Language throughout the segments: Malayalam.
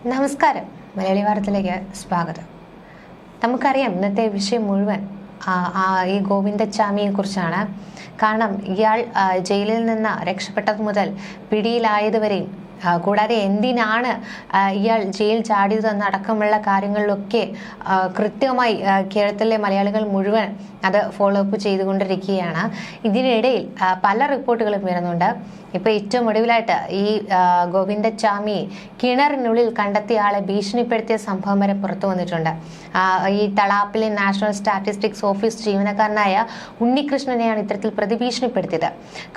നമസ്കാരം. മലയാളി വാർത്തയിലേക്ക് സ്വാഗതം. നമുക്കറിയാം ഇന്നത്തെ വിഷയം മുഴുവൻ ഈ ഗോവിന്ദച്ചാമിയെ കുറിച്ചാണ്. കാരണം ഇയാൾ ജയിലിൽ നിന്ന് രക്ഷപ്പെട്ടത് മുതൽ പിടിയിലായതുവരെയും കൂടാതെ എന്തിനാണ് ഇയാൾ ജയിൽ ചാടിയതെന്നടക്കമുള്ള കാര്യങ്ങളിലൊക്കെ കൃത്യമായി കേരളത്തിലെ മലയാളികൾ മുഴുവൻ അത് ഫോളോ അപ്പ് ചെയ്തുകൊണ്ടിരിക്കുകയാണ്. ഇതിനിടയിൽ പല റിപ്പോർട്ടുകളും വരുന്നുണ്ട്. ഇപ്പോൾ ഏറ്റവും ഒടുവിലായിട്ട് ഈ ഗോവിന്ദച്ചാമി കിണറിനുള്ളിൽ കണ്ടെത്തിയ ആളെ ഭീഷണിപ്പെടുത്തിയ സംഭവം വരെ പുറത്തു വന്നിട്ടുണ്ട്. ഈ തളാപ്പിലെ നാഷണൽ സ്റ്റാറ്റിസ്റ്റിക്സ് ഓഫീസ് ജീവനക്കാരനായ ഉണ്ണികൃഷ്ണനെയാണ് ഇത്തരത്തിൽ പ്രതിഭീഷണിപ്പെടുത്തിയത്.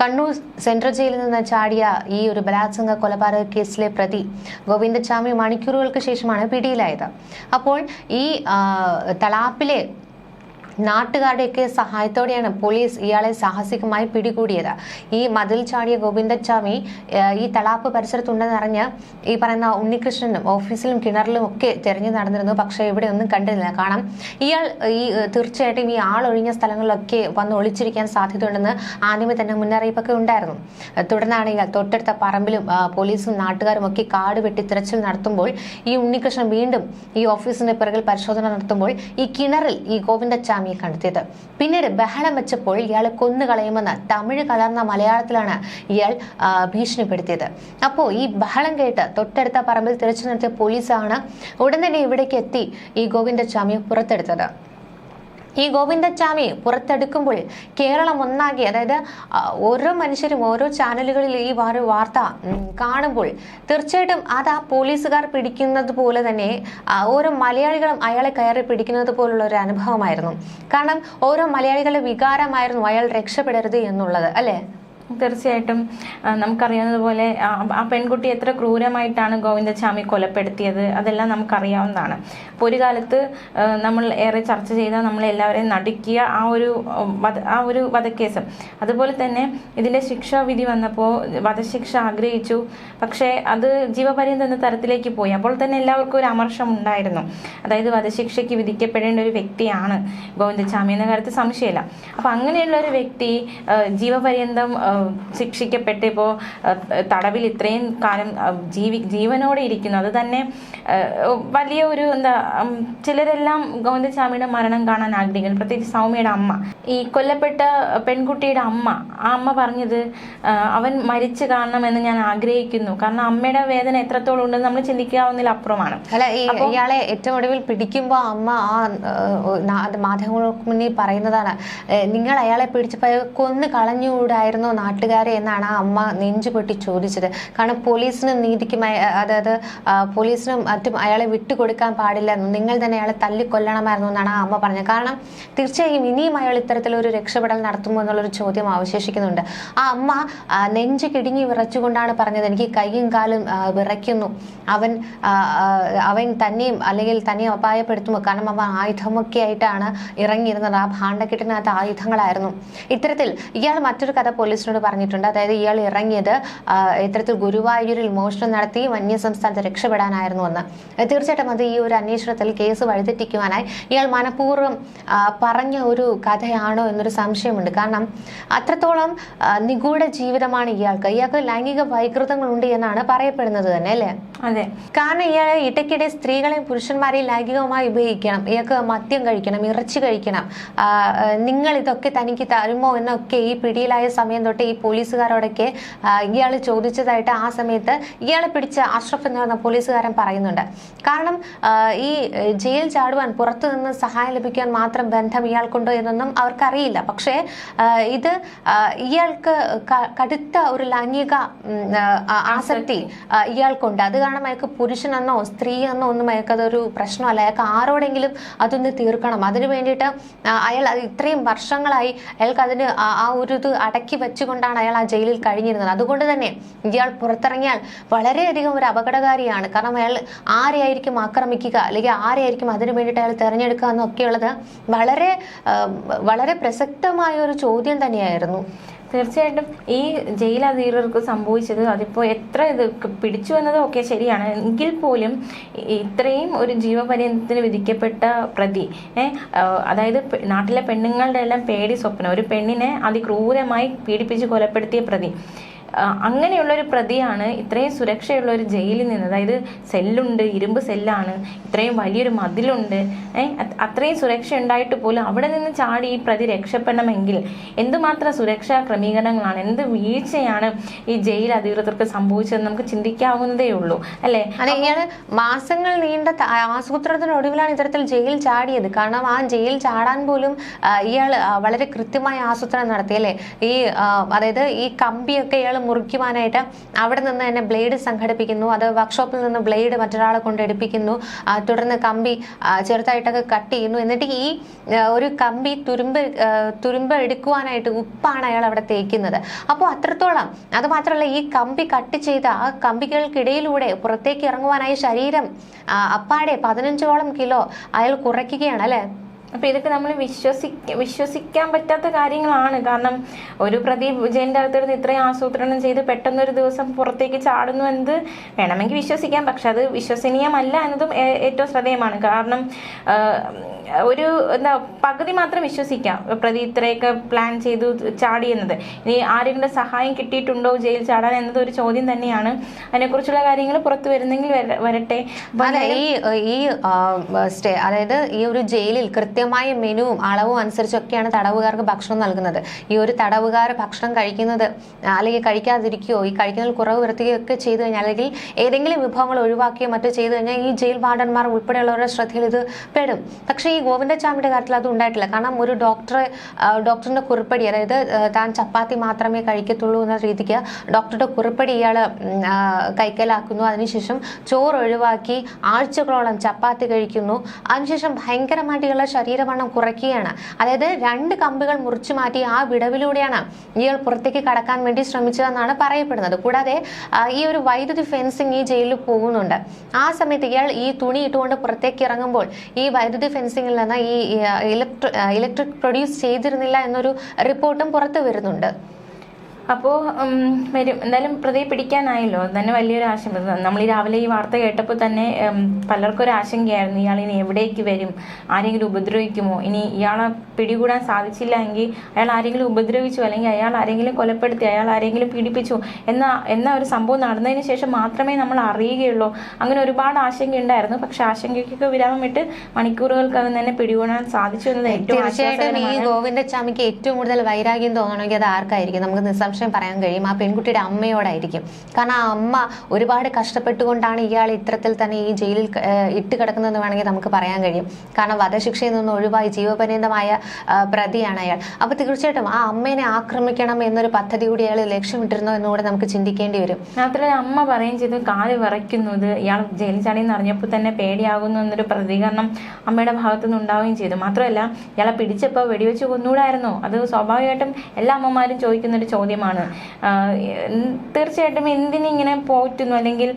കണ്ണൂർ സെൻട്രൽ ജയിലിൽ നിന്ന് ചാടിയ ഈ ഒരു ബലാത്സംഗ കൊലപാതക കേസിലെ പ്രതി ഗോവിന്ദച്ചാമി മണിക്കൂറുകൾക്ക് ശേഷമാണ് പിടിയിലായത്. അപ്പോൾ ഈ തളാപ്പിലെ നാട്ടുകാരുടെയൊക്കെ സഹായത്തോടെയാണ് പോലീസ് ഇയാളെ സാഹസികമായി പിടികൂടിയത്. ഈ മതിൽ ചാടിയ ഗോവിന്ദച്ചാമി ഈ തളാപ്പ് പരിസരത്തുണ്ടെന്നറിഞ്ഞ് ഈ പറയുന്ന ഉണ്ണികൃഷ്ണനും ഓഫീസിലും കിണറിലും ഒക്കെ തിരഞ്ഞു നടന്നിരുന്നു. പക്ഷെ ഇവിടെ ഒന്നും കണ്ടിരുന്നില്ല. കാരണം ഇയാൾ തീർച്ചയായിട്ടും ഈ ആളൊഴിഞ്ഞ സ്ഥലങ്ങളിലൊക്കെ വന്ന് ഒളിച്ചിരിക്കാൻ സാധ്യതയുണ്ടെന്ന് ആദ്യമേ തന്നെ മുന്നറിയിപ്പൊക്കെ ഉണ്ടായിരുന്നു. തുടർന്നാണ് ഇയാൾ തൊട്ടടുത്ത പറമ്പിലും പോലീസും നാട്ടുകാരും ഒക്കെ കാട് വെട്ടി തിരച്ചിൽ നടത്തുമ്പോൾ ഈ ഉണ്ണികൃഷ്ണൻ വീണ്ടും ഈ ഓഫീസിന്റെ പിറകിൽ പരിശോധന നടത്തുമ്പോൾ ഈ കിണറിൽ ഈ ഗോവിന്ദച്ചാമി കണ്ടെത്തിയത്. പിന്നീട് ബഹളം വെച്ചപ്പോൾ ഇയാളെ കൊന്നുകളയുമെന്ന് തമിഴ് കലർന്ന മലയാളത്തിലാണ് ഇയാൾ ഭീഷണിപ്പെടുത്തിയത്. അപ്പോൾ ഈ ബഹളം കേട്ട് തൊട്ടടുത്ത പറമ്പിൽ തിരച്ചിൽ നടത്തിയ പോലീസാണ് ഉടൻ തന്നെ ഇവിടേക്ക് എത്തി ഈ ഗോവിന്ദച്ചാമിയെ പുറത്തെടുത്തത്. ഈ ഗോവിന്ദച്ചാമി പുറത്തെടുക്കുമ്പോൾ കേരളം ഒന്നാകെ, അതായത് ഓരോ മനുഷ്യരും ഓരോ ചാനലുകളിൽ ഈ വാർത്ത കാണുമ്പോൾ തീർച്ചയായിട്ടും അത് ആ പോലീസുകാർ പിടിക്കുന്നത് പോലെ തന്നെ ഓരോ മലയാളികളും അയാളെ കയറി പിടിക്കുന്നത് പോലുള്ള ഒരു അനുഭവമായിരുന്നു. കാരണം ഓരോ മലയാളികളുടെ വികാരമായിരുന്നു അയാൾ രക്ഷപ്പെടരുത് എന്നുള്ളത്, അല്ലേ? തീർച്ചയായിട്ടും നമുക്കറിയാവുന്നതുപോലെ ആ പെൺകുട്ടി എത്ര ക്രൂരമായിട്ടാണ് ഗോവിന്ദച്ചാമി കൊലപ്പെടുത്തിയത് അതെല്ലാം നമുക്കറിയാവുന്നതാണ്. അപ്പോൾ ഒരു കാലത്ത് നമ്മൾ ഏറെ ചർച്ച ചെയ്ത നമ്മളെല്ലാവരെയും നടുക്കിയ ആ ഒരു വധക്കേസ്, അതുപോലെ തന്നെ ഇതിൻ്റെ ശിക്ഷാവിധി വന്നപ്പോൾ വധശിക്ഷ ആഗ്രഹിച്ചു. പക്ഷേ അത് ജീവപര്യന്തം എന്ന തരത്തിലേക്ക് പോയി. അപ്പോൾ തന്നെ എല്ലാവർക്കും ഒരു അമർഷം ഉണ്ടായിരുന്നു. അതായത് വധശിക്ഷയ്ക്ക് വിധിക്കപ്പെടേണ്ട ഒരു വ്യക്തിയാണ് ഗോവിന്ദച്ചാമി എന്ന കാര്യത്തിൽ സംശയമില്ല. അപ്പോൾ അങ്ങനെയുള്ള ഒരു വ്യക്തി ജീവപര്യന്തം ശിക്ഷിക്കപ്പെട്ട് ഇപ്പോൾ തടവിൽ ഇത്രയും കാലം ജീവനോടെ ഇരിക്കുന്നു. അത് തന്നെ വലിയ ഒരു ചിലരെല്ലാം ഗോവിന്ദച്ചാമിയുടെ മരണം കാണാൻ ആഗ്രഹിക്കുന്നു. പ്രത്യേകിച്ച് സൗമ്യയുടെ അമ്മ, ഈ കൊല്ലപ്പെട്ട പെൺകുട്ടിയുടെ അമ്മ, ആ അമ്മ പറഞ്ഞത് അവൻ മരിച്ചു കാണണമെന്ന് ഞാൻ ആഗ്രഹിക്കുന്നു. കാരണം അമ്മയുടെ വേദന എത്രത്തോളം ഉണ്ടെന്ന് നമ്മൾ ചിന്തിക്കാവുന്നതിൽ അപ്പുറമാണ്. അല്ല, ഇയാളെ ഏറ്റവും ഒടുവിൽ പിടിക്കുമ്പോൾ അമ്മ മാധ്യമങ്ങൾക്ക് മുന്നിൽ പറയുന്നതാണ്, നിങ്ങൾ അയാളെ പിടിച്ചപ്പോൾ കൊന്നു കളഞ്ഞുകൂടായിരുന്നോ നാട്ടുകാരെ എന്നാണ് ആ അമ്മ നെഞ്ചുപൊട്ടി ചോദിച്ചത്. കാരണം പോലീസിനും നീതിക്കും, അതായത് പോലീസിനും മറ്റും അയാളെ വിട്ടുകൊടുക്കാൻ പാടില്ല, നിങ്ങൾ തന്നെ അയാളെ തല്ലിക്കൊല്ലണമായിരുന്നു എന്നാണ് ആ അമ്മ പറഞ്ഞത്. കാരണം തീർച്ചയായും ഇനിയും അയാൾ ഇത്തരത്തിലൊരു രക്ഷപ്പെടൽ നടത്തുമോ എന്നുള്ളൊരു ചോദ്യം അവശേഷിക്കുന്നുണ്ട്. ആ അമ്മ നെഞ്ചു കിടുങ്ങി വിറച്ചുകൊണ്ടാണ് പറഞ്ഞത്, എനിക്ക് കൈയും കാലും വിറയ്ക്കുന്നു, അവൻ തന്നെയും അല്ലെങ്കിൽ തന്നെ അപായപ്പെടുത്തുമോ. കാരണം അവൻ ആയുധമൊക്കെ ആയിട്ടാണ് ഇറങ്ങിയിരുന്നത്. ആ ഭാണ്ഡക്കെട്ടിനകത്ത് ആയുധങ്ങളായിരുന്നു. ഇത്തരത്തിൽ ഇയാൾ മറ്റൊരു കഥ പോലീസിനോട് പറഞ്ഞിട്ടുണ്ട്. അതായത് ഇയാൾ ഇറങ്ങിയത് ഇത്തരത്തിൽ ഗുരുവായൂരിൽ മോഷണം നടത്തി അന്യസംസ്ഥാനത്ത് രക്ഷപ്പെടാനായിരുന്നു എന്ന്. തീർച്ചയായിട്ടും അത് ഈ ഒരു അന്വേഷണത്തിൽ കേസ് വഴിതെറ്റിക്കുവാനായി ഇയാൾ മനഃപൂർവ്വം പറഞ്ഞ ഒരു കഥയാണോ എന്നൊരു സംശയമുണ്ട്. കാരണം അത്രത്തോളം നിഗൂഢ ജീവിതമാണ് ഇയാൾക്ക് ലൈംഗിക വൈകൃതങ്ങളുണ്ട് എന്നാണ് പറയപ്പെടുന്നത് തന്നെ, അല്ലേ? അതെ. കാരണം ഇയാൾ ഇടയ്ക്കിടെ സ്ത്രീകളെയും പുരുഷന്മാരെയും ലൈംഗികമായി ഉപയോഗിക്കണം, ഇയാൾക്ക് മദ്യം കഴിക്കണം, ഇറച്ചി കഴിക്കണം, നിങ്ങൾ ഇതൊക്കെ തനിക്ക് തരുമോ എന്നൊക്കെ ഈ പിടിയിലായ സമയം തൊട്ട് ഈ പോലീസുകാരോടൊക്കെ ഇയാൾ ചോദിച്ചതായിട്ട് ആ സമയത്ത് ഇയാളെ പിടിച്ച അഷ്റഫ് എന്ന് പറയുന്ന പോലീസുകാരൻ പറയുന്നുണ്ട്. കാരണം ഈ ജയിൽ ചാടുവാൻ പുറത്തു നിന്ന് സഹായം ലഭിക്കാൻ മാത്രം ബന്ധം ഇയാൾക്കുണ്ടോ എന്നൊന്നും അവർക്കറിയില്ല. പക്ഷേ ഇത് ഇയാൾക്ക് കടുത്ത ഒരു ലൈംഗിക ആസക്തി ഇയാൾക്കുണ്ട്. അത് കാരണം അയാൾക്ക് പുരുഷനെന്നോ സ്ത്രീയെന്നോ ഒന്നും അയാൾക്കതൊരു പ്രശ്നമല്ല. അയാൾക്ക് ആരോടെങ്കിലും അതൊന്ന് തീർക്കണം. അതിനു വേണ്ടിയിട്ട് അയാൾ ഇത്രയും വർഷങ്ങളായി അയാൾക്ക് അതിന് ആ ഒരു ഇത് അടക്കി വെച്ചുകൊണ്ടാണ് അയാൾ ആ ജയിലിൽ കഴിഞ്ഞിരുന്നത്. അതുകൊണ്ട് തന്നെ ഇയാൾ പുറത്തിറങ്ങിയാൽ വളരെയധികം ഒരു അപകടകാരിയാണ്. കാരണം അയാൾ ആരെയായിരിക്കും ആക്രമിക്കുക, അല്ലെങ്കിൽ ആരെയായിരിക്കും അതിനു വേണ്ടിയിട്ട് അയാൾ തിരഞ്ഞെടുക്കുക എന്നൊക്കെയുള്ളത് വളരെ വളരെ പ്രസക്തമായ ഒരു ചോദ്യം തന്നെയായിരുന്നു. തീർച്ചയായിട്ടും ഈ ജയിൽ അധികൃതർക്ക് സംഭവിച്ചത് അതിപ്പോൾ എത്ര ഇത് പിടിച്ചു വന്നത് ഒക്കെ ശരിയാണ്, എങ്കിൽ പോലും ഇത്രയും ഒരു ജീവപര്യന്തത്തിന് വിധിക്കപ്പെട്ട പ്രതി, അതായത് നാട്ടിലെ പെണ്ണുങ്ങളുടെ എല്ലാം പേടി സ്വപ്നം, ഒരു പെണ്ണിനെ അതിക്രൂരമായി പീഡിപ്പിച്ച് കൊലപ്പെടുത്തിയ പ്രതി, അങ്ങനെയുള്ളൊരു പ്രതിയാണ് ഇത്രയും സുരക്ഷയുള്ള ഒരു ജയിലിൽ നിന്ന്, അതായത് സെല്ലുണ്ട്, ഇരുമ്പ് സെല്ലാണ്, ഇത്രയും വലിയൊരു മതിലുണ്ട്, അത്രയും സുരക്ഷ ഉണ്ടായിട്ട് പോലും അവിടെ നിന്ന് ചാടി ഈ പ്രതി രക്ഷപ്പെടണമെങ്കിൽ എന്തുമാത്രം സുരക്ഷാ ക്രമീകരണങ്ങളാണ്, എന്ത് വീഴ്ചയാണ് ഈ ജയിൽ അധികൃതർക്ക് സംഭവിച്ചത് നമുക്ക് ചിന്തിക്കാവുന്നതേ ഉള്ളൂ അല്ലേ? അതെ, ഇയാള് മാസങ്ങൾ നീണ്ട ആസൂത്രണത്തിനൊടുവിലാണ് ഇത്തരത്തിൽ ജയിൽ ചാടിയത്. കാരണം ആ ജയിൽ ചാടാൻ പോലും ഇയാൾ വളരെ കൃത്യമായ ആസൂത്രണം നടത്തി അല്ലേ. ഈ അതായത് ഈ കമ്പിയൊക്കെ ഇയാൾ മുറിക്കുവാനായിട്ട് അവിടെ നിന്ന് തന്നെ ബ്ലേഡ് സംഘടിപ്പിക്കുന്നു, അത് വർക്ക്ഷോപ്പിൽ നിന്ന് ബ്ലേഡ് മറ്റൊരാളെ കൊണ്ട് എടുപ്പിക്കുന്നു, തുടർന്ന് കമ്പി ചെറുതായിട്ടൊക്കെ കട്ട് ചെയ്യുന്നു, എന്നിട്ട് ഈ ഒരു കമ്പി തുരുമ്പ് എടുക്കുവാനായിട്ട് ഉപ്പാണ് അയാൾ അവിടെ തേക്കുന്നത്. അപ്പോൾ അത്രത്തോളം, അത് മാത്രമല്ല ഈ കമ്പി കട്ട് ചെയ്ത ആ കമ്പികൾക്കിടയിലൂടെ പുറത്തേക്ക് ഇറങ്ങുവാനായി ശരീരം അപ്പാടെ 15ഓളം കിലോ അയാൾ കുറയ്ക്കുകയാണ് അല്ലെ. അപ്പൊ ഇതൊക്കെ നമ്മൾ വിശ്വസിക്കാൻ പറ്റാത്ത കാര്യങ്ങളാണ്. കാരണം ഒരു പ്രതി ജയിലിന്റെ അകത്തിരുന്ന് ഇത്രയും ആസൂത്രണം ചെയ്ത് പെട്ടെന്നൊരു ദിവസം പുറത്തേക്ക് ചാടുന്നു എന്നത് വേണമെങ്കിൽ വിശ്വസിക്കാം, പക്ഷെ അത് വിശ്വസനീയമല്ല എന്നതും ഏറ്റവും ശ്രദ്ധേയമാണ്. കാരണം ഒരു പകുതി മാത്രം വിശ്വസിക്കാം പ്രതി ഇത്രയൊക്കെ പ്ലാൻ ചെയ്തു ചാടി എന്നത്. ഇനി ആരെങ്കിലും സഹായം കിട്ടിയിട്ടുണ്ടോ ജയിൽ ചാടാൻ എന്നത് ഒരു ചോദ്യം തന്നെയാണ്. അതിനെക്കുറിച്ചുള്ള കാര്യങ്ങൾ പുറത്തു വരുന്നെങ്കിൽ വരട്ടെ. അതായത് ഈ ഒരു ജയിലിൽ കൃത്യമായ മെനുവും അളവും അനുസരിച്ചൊക്കെയാണ് തടവുകാർക്ക് ഭക്ഷണം നൽകുന്നത്. ഈ ഒരു തടവുകാർ ഭക്ഷണം കഴിക്കുന്നത് അല്ലെങ്കിൽ കഴിക്കാതിരിക്കുകയോ ഈ കഴിക്കുന്നതിൽ കുറവ് വരുത്തുകയോ ഒക്കെ ചെയ്തു കഴിഞ്ഞാൽ, അല്ലെങ്കിൽ ഏതെങ്കിലും വിഭവങ്ങൾ ഒഴിവാക്കുകയോ മറ്റോ ചെയ്തു കഴിഞ്ഞാൽ ഈ ജയിൽ വാർഡന്മാർ ഉൾപ്പെടെയുള്ളവരുടെ ശ്രദ്ധയിൽ ഇത് പെടും. പക്ഷേ ഈ ഗോവിന്ദച്ചാമിയുടെ കാര്യത്തിൽ അത് ഉണ്ടായിട്ടില്ല. കാരണം ഒരു ഡോക്ടറിന്റെ കുറിപ്പടി, അതായത് താൻ ചപ്പാത്തി മാത്രമേ കഴിക്കത്തുള്ളൂ എന്ന രീതിക്ക് ഡോക്ടറുടെ കുറിപ്പടി ഇയാൾ കൈക്കലാക്കുന്നു. അതിനുശേഷം ചോറ് ഒഴിവാക്കി ആഴ്ചകളോളം ചപ്പാത്തി കഴിക്കുന്നു. അതിനുശേഷം ഭയങ്കരമായിട്ട് ഇയാളുടെ ശരീരവണ്ണം കുറയ്ക്കുകയാണ്. അതായത് 2 കമ്പികൾ മുറിച്ചു മാറ്റി ആ വിടവിലൂടെയാണ് ഇയാൾ പുറത്തേക്ക് കടക്കാൻ വേണ്ടി ശ്രമിച്ചതെന്നാണ് പറയപ്പെടുന്നത്. കൂടാതെ ഈ ഒരു വൈദ്യുതി ഫെൻസിങ് ഈ ജയിലിൽ പോകുന്നുണ്ട്. ആ സമയത്ത് ഇയാൾ ഈ തുണി ഇട്ടുകൊണ്ട് പുറത്തേക്ക് ഇറങ്ങുമ്പോൾ ഈ വൈദ്യുതി ഫെൻസിംഗിൽ നിന്ന് ഈ ഇലക്ട്രിക് പ്രൊഡ്യൂസ് ചെയ്തിരുന്നില്ല എന്നൊരു റിപ്പോർട്ടും പുറത്തു വരുന്നുണ്ട്. അപ്പോൾ എന്തായാലും പ്രതിയെ പിടിക്കാനായല്ലോ, തന്നെ വലിയൊരു ആശങ്ക. നമ്മൾ ഈ രാവിലെ ഈ വാർത്ത കേട്ടപ്പോൾ തന്നെ പലർക്കും ഒരു ആശങ്കയായിരുന്നു, ഇയാൾ ഇനി എവിടേക്ക് വരും, ആരെങ്കിലും ഉപദ്രവിക്കുമോ, ഇനി ഇയാളെ പിടികൂടാൻ സാധിച്ചില്ല എങ്കിൽ അയാൾ ആരെങ്കിലും ഉപദ്രവിച്ചു, അല്ലെങ്കിൽ അയാൾ ആരെങ്കിലും കൊലപ്പെടുത്തി, അയാൾ ആരെങ്കിലും പീഡിപ്പിച്ചു എന്ന ഒരു സംഭവം നടന്നതിന് ശേഷം മാത്രമേ നമ്മൾ അറിയുകയുള്ളൂ. അങ്ങനെ ഒരുപാട് ആശങ്കയുണ്ടായിരുന്നു. പക്ഷെ ആശങ്കയ്ക്കൊക്കെ വിരാമം ഇട്ട് മണിക്കൂറുകൾക്കകം തന്നെ പിടികൂടാൻ സാധിച്ചു എന്നത് ഏറ്റവും തീർച്ചയായിട്ടും ഈ ഗോവിന്ദച്ചാമിക്ക് ഏറ്റവും കൂടുതൽ വൈരാഗ്യം തോന്നണമെങ്കിൽ അത് ആർക്കായിരിക്കും? നമുക്ക് നിസ്സംശയം പറയാൻ കഴിയും, ആ പെൺകുട്ടിയുടെ അമ്മയോടായിരിക്കും. കാരണം ആ അമ്മ ഒരുപാട് കഷ്ടപ്പെട്ടുകൊണ്ടാണ് ഇയാൾ ഇത്തരത്തിൽ തന്നെ ഈ ജയിലിൽ ഇട്ട് കിടക്കുന്നതെന്ന് വേണമെങ്കിൽ നമുക്ക് പറയാൻ കഴിയും. കാരണം വധശിക്ഷയിൽ നിന്ന് ഒഴിവായി ജീവപര്യന്തമായ പ്രതിയാണ് അയാൾ. അപ്പൊ തീർച്ചയായിട്ടും ആ അമ്മേനെ ആക്രമിക്കണം എന്നൊരു പദ്ധതി കൂടി അയാൾ ലക്ഷ്യമിട്ടിരുന്നു എന്നുകൂടെ നമുക്ക് ചിന്തിക്കേണ്ടി വരും. മാത്രമല്ല അമ്മ പറയുകയും ചെയ്തു കാല് വിറയ്ക്കുന്നത്, ഇയാൾ ജയിലിൽ ചാടിയെന്ന് അറിഞ്ഞപ്പോൾ തന്നെ പേടിയാകുന്നു എന്നൊരു പ്രതികരണം അമ്മയുടെ ഭാഗത്തുനിന്ന് ഉണ്ടാവുകയും ചെയ്തു. മാത്രമല്ല ഇയാളെ പിടിച്ചപ്പോൾ വെടിവെച്ച് കൊന്നുകൂടായിരുന്നോ? അത് സ്വാഭാവികമായിട്ടും എല്ലാ അമ്മമാരും ചോദിക്കുന്നൊരു ചോദ്യമാണ്. തീർച്ചയായിട്ടും എന്തിനിങ്ങനെ പോറ്റുന്നു, അല്ലെങ്കിൽ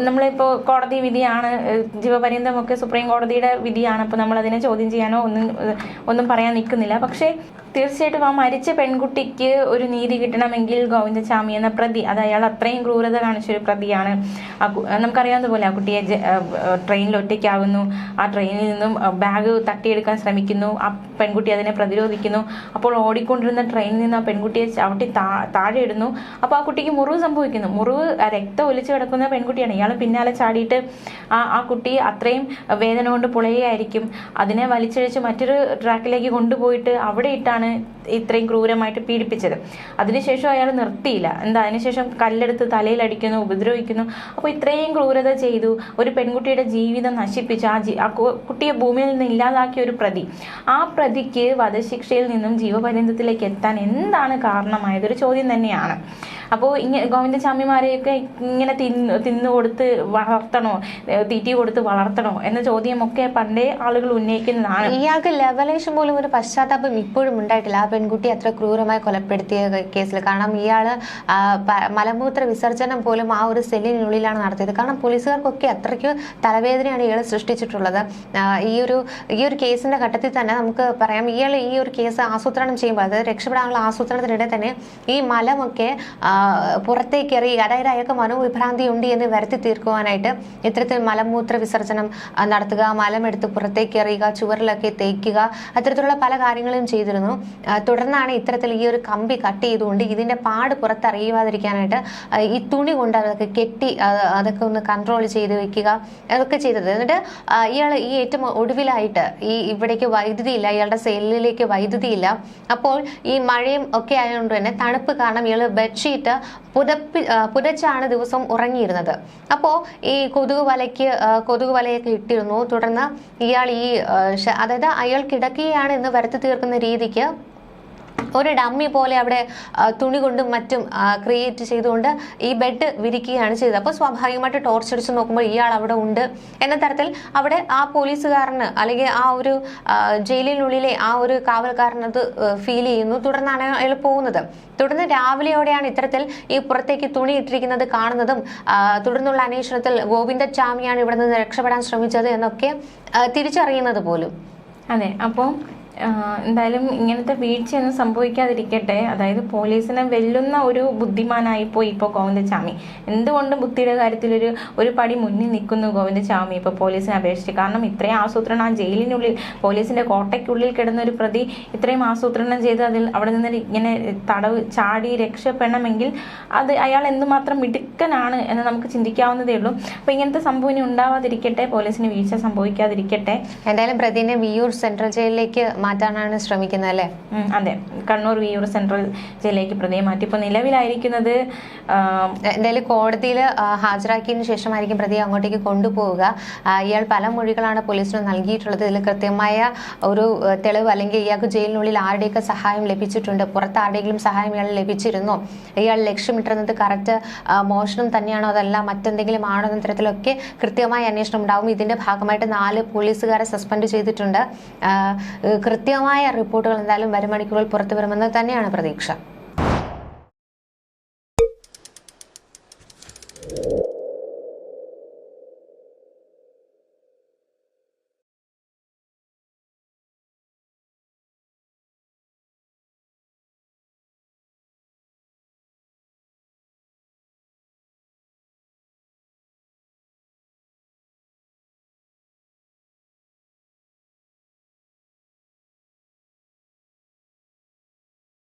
നമ്മളിപ്പോൾ കോടതി വിധിയാണ്, ജീവപര്യന്തമൊക്കെ സുപ്രീം കോടതിയുടെ വിധിയാണ്, അപ്പോൾ നമ്മൾ അതിനെ ചോദ്യം ചെയ്യാനോ ഒന്നും പറയാൻ നിൽക്കുന്നില്ല. പക്ഷേ തീർച്ചയായിട്ടും ആ മരിച്ച പെൺകുട്ടിക്ക് ഒരു നീതി കിട്ടണമെങ്കിൽ ഗോവിന്ദച്ചാമി എന്ന പ്രതി, അത് അയാൾ അത്രയും ക്രൂരത കാണിച്ചൊരു പ്രതിയാണ്. നമുക്കറിയാവുന്ന പോലെ ആ കുട്ടിയെ ട്രെയിനിൽ ഒറ്റയ്ക്കാകുന്നു, ആ ട്രെയിനിൽ നിന്നും ബാഗ് തട്ടിയെടുക്കാൻ ശ്രമിക്കുന്നു, ആ പെൺകുട്ടി അതിനെ പ്രതിരോധിക്കുന്നു. അപ്പോൾ ഓടിക്കൊണ്ടിരുന്ന ട്രെയിനിൽ നിന്ന് ആ പെൺകുട്ടിയെ ചവിട്ടി താഴെ ഇടുന്നു. അപ്പോൾ ആ കുട്ടിക്ക് മുറിവ് സംഭവിക്കുന്നു. മുറിവ് രക്തം ഒലിച്ച് കിടക്കുന്ന പെൺകുട്ടിയാണ്. ഇയാൾ പിന്നാലെ ചാടിയിട്ട് ആ കുട്ടി അത്രയും വേദന കൊണ്ട് പുളയുകയായിരിക്കും. അതിനെ വലിച്ചഴിച്ച് മറ്റൊരു ട്രാക്കിലേക്ക് കൊണ്ടുപോയിട്ട് അവിടെ ഇട്ടാണ് ഇത്രയും ക്രൂരമായിട്ട് പീഡിപ്പിച്ചത്. അതിനുശേഷം അയാൾ നിർത്തിയില്ല. അതിനുശേഷം കല്ലെടുത്ത് തലയിലടിക്കുന്നു, ഉപദ്രവിക്കുന്നു. അപ്പോൾ ഇത്രയും ക്രൂരത ചെയ്തു, ഒരു പെൺകുട്ടിയുടെ ജീവിതം നശിപ്പിച്ചു, ആ കുട്ടിയെ ഭൂമിയിൽ നിന്ന് ഇല്ലാതാക്കിയ ഒരു പ്രതി, ആ പ്രതിക്ക് വധശിക്ഷയിൽ നിന്നും ജീവപര്യന്തത്തിലേക്ക് എത്താൻ എന്താണ് കാരണമായത്? ഒരു ചോദ്യം തന്നെയാണ്. അപ്പോൾ ഗോവിന്ദച്ചാമിമാരെയൊക്കെ ഇങ്ങനെ തിന്നുകൊടുത്ത് വളർത്തണോ, തീറ്റി കൊടുത്ത് വളർത്തണോ എന്ന ചോദ്യമൊക്കെ പണ്ടേ ആളുകൾ ഉന്നയിക്കുന്നതാണ്. ഇയാൾക്ക് ലെവലേഷൻ പോലും ഒരു പശ്ചാത്താപം ഇപ്പോഴും ഉണ്ടായിട്ടില്ല ആ പെൺകുട്ടി അത്ര ക്രൂരമായി കൊലപ്പെടുത്തിയ കേസിൽ. കാരണം ഇയാള് മലമൂത്ര വിസർജനം പോലും ആ ഒരു സെല്ലിനുള്ളിലാണ് നടത്തിയത്. കാരണം പോലീസുകാർക്കൊക്കെ അത്രയ്ക്ക് തലവേദനയാണ് ഇയാൾ സൃഷ്ടിച്ചിട്ടുള്ളത്. ഈ ഒരു കേസിന്റെ ഘട്ടത്തിൽ തന്നെ നമുക്ക് പറയാം, ഇയാൾ ഈ ഒരു കേസ് ആസൂത്രണം ചെയ്യുമ്പോൾ, അതായത് രക്ഷപ്പെടാനുള്ള ആസൂത്രണത്തിനിടെ തന്നെ ഈ മലമൊക്കെ പുറത്തേക്ക് എറിയുക, അതായത് അയാൾക്ക് മനോവിഭ്രാന്തി ഉണ്ട് എന്ന് വരുത്തി തീർക്കുവാനായിട്ട് ഇത്തരത്തിൽ മലമൂത്ര വിസർജനം നടത്തുക, മലമെടുത്ത് പുറത്തേക്ക് എറിയുക, ചുവരിലൊക്കെ തേക്കുക, അത്തരത്തിലുള്ള പല കാര്യങ്ങളും ചെയ്തിരുന്നു. തുടർന്നാണ് ഇത്തരത്തിൽ ഈ ഒരു കമ്പി കട്ട് ചെയ്തുകൊണ്ട് ഇതിന്റെ പാട് പുറത്തറിയാതിരിക്കാനായിട്ട് ഈ തുണി കൊണ്ട് അതൊക്കെ കെട്ടി അതൊക്കെ ഒന്ന് കൺട്രോൾ ചെയ്ത് വെക്കുക അതൊക്കെ ചെയ്തത്. എന്നിട്ട് ഇയാൾ ഈ ഏറ്റവും ഒടുവിലായിട്ട് ഇവിടേക്ക് വൈദ്യുതി ഇല്ല, ഇയാളുടെ സെല്ലിലേക്ക് വൈദ്യുതി ഇല്ല. അപ്പോൾ ഈ മഴയും ഒക്കെ ആയതുകൊണ്ട് തന്നെ തണുപ്പ് കാരണം ഇയാൾ ബെഡ്ഷീറ്റ് പുതച്ചാണ് ദിവസം ഉറങ്ങിയിരുന്നത്. അപ്പോൾ ഈ കൊതുക് വലയൊക്കെ ഇട്ടിരുന്നു. തുടർന്ന് ഇയാൾ അതായത് അയാൾ കിടക്കുകയാണ് എന്ന് വരുത്തി തീർക്കുന്ന രീതിക്ക് ഒരു ഡമ്മി പോലെ അവിടെ തുണി കൊണ്ടും മറ്റും ക്രിയേറ്റ് ചെയ്തുകൊണ്ട് ഈ ബെഡ് വിരിക്കുകയാണ് ചെയ്തത്. അപ്പോൾ സ്വാഭാവികമായിട്ട് ടോർച്ച് അടിച്ച് നോക്കുമ്പോൾ ഇയാൾ അവിടെ ഉണ്ട് എന്ന തരത്തിൽ അവിടെ ആ പോലീസുകാരന് അല്ലെങ്കിൽ ആ ഒരു ജയിലിനുള്ളിലെ ആ ഒരു കാവൽക്കാരന് അത് ഫീൽ ചെയ്യുന്നു. തുടർന്നാണ് അയാൾ പോകുന്നത്. തുടർന്ന് രാവിലെയോടെയാണ് ഇത്തരത്തിൽ ഈ പുറത്തേക്ക് തുണി ഇട്ടിരിക്കുന്നത് കാണുന്നതും തുടർന്നുള്ള അന്വേഷണത്തിൽ ഗോവിന്ദച്ചാമിയാണ് ഇവിടെ നിന്ന് രക്ഷപ്പെടാൻ ശ്രമിച്ചത് എന്നൊക്കെ തിരിച്ചറിയുന്നത് പോലും. അതെ, അപ്പോൾ എന്തായാലും ഇങ്ങനത്തെ വീഴ്ചയൊന്നും സംഭവിക്കാതിരിക്കട്ടെ. അതായത് പോലീസിനെ വെല്ലുന്ന ഒരു ബുദ്ധിമാനായിപ്പോയി ഇപ്പോൾ ഗോവിന്ദച്ചാമി. എന്തുകൊണ്ടും ബുദ്ധിയുടെ കാര്യത്തിൽ ഒരു പടി മുന്നിൽ നിൽക്കുന്നു ഗോവിന്ദച്ചാമി ഇപ്പോൾ പോലീസിനെ അപേക്ഷിച്ച്. കാരണം ഇത്രയും ആസൂത്രണം ആ ജയിലിനുള്ളിൽ പോലീസിന്റെ കോട്ടയ്ക്കുള്ളിൽ കിടന്ന ഒരു പ്രതി ഇത്രയും ആസൂത്രണം ചെയ്ത് അവിടെ നിന്ന് ഇങ്ങനെ തടവ് ചാടി രക്ഷപ്പെടണമെങ്കിൽ അത് അയാൾ എന്തുമാത്രം മിടുക്കനാണ് എന്ന് നമുക്ക് ചിന്തിക്കാവുന്നതേ ഉള്ളൂ. അപ്പോൾ ഇങ്ങനത്തെ സംഭവം ഇനി ഉണ്ടാവാതിരിക്കട്ടെ, പോലീസിന് വീഴ്ച സംഭവിക്കാതിരിക്കട്ടെ. എന്തായാലും പ്രതിനെ വിയ്യൂർ സെൻട്രൽ ജയിലിലേക്ക് മാറ്റാനാണ് ശ്രമിക്കുന്നത് അല്ലേ? അതെ, കണ്ണൂർ വിയ്യൂർ സെൻട്രൽ ജയിലിലേക്ക് പ്രതിയെ മാറ്റി. ഇപ്പോൾ നിലവിലായിരിക്കുന്നത് എന്തായാലും കോടതിയിൽ ഹാജരാക്കിയതിനു ശേഷമായിരിക്കും പ്രതിയെ അങ്ങോട്ടേക്ക് കൊണ്ടുപോവുക. ഇയാൾ പല മൊഴികളാണ് പോലീസിന് നൽകിയിട്ടുള്ളത്. ഇതിൽ കൃത്യമായ ഒരു തെളിവ് അല്ലെങ്കിൽ ഇയാൾക്ക് ജയിലിനുള്ളിൽ ആരുടെയൊക്കെ സഹായം ലഭിച്ചിട്ടുണ്ട്, പുറത്ത് ആരുടെയെങ്കിലും സഹായം ഇയാൾ ലഭിച്ചിരുന്നോ, ഇയാൾ ലക്ഷ്യമിട്ടിരുന്നത് കറക്റ്റ് മോഷണം തന്നെയാണോ അതല്ല മറ്റെന്തെങ്കിലും ആണോ എന്ന തരത്തിലൊക്കെ കൃത്യമായ അന്വേഷണം ഉണ്ടാവും. ഇതിന്റെ ഭാഗമായിട്ട് 4 പോലീസുകാരെ സസ്പെൻഡ് ചെയ്തിട്ടുണ്ട്. കൃത്യമായ റിപ്പോർട്ടുകൾ എന്തായാലും വരും മണിക്കൂറുകൾ പുറത്തു വരുമെന്ന് തന്നെയാണ് പ്രതീക്ഷ.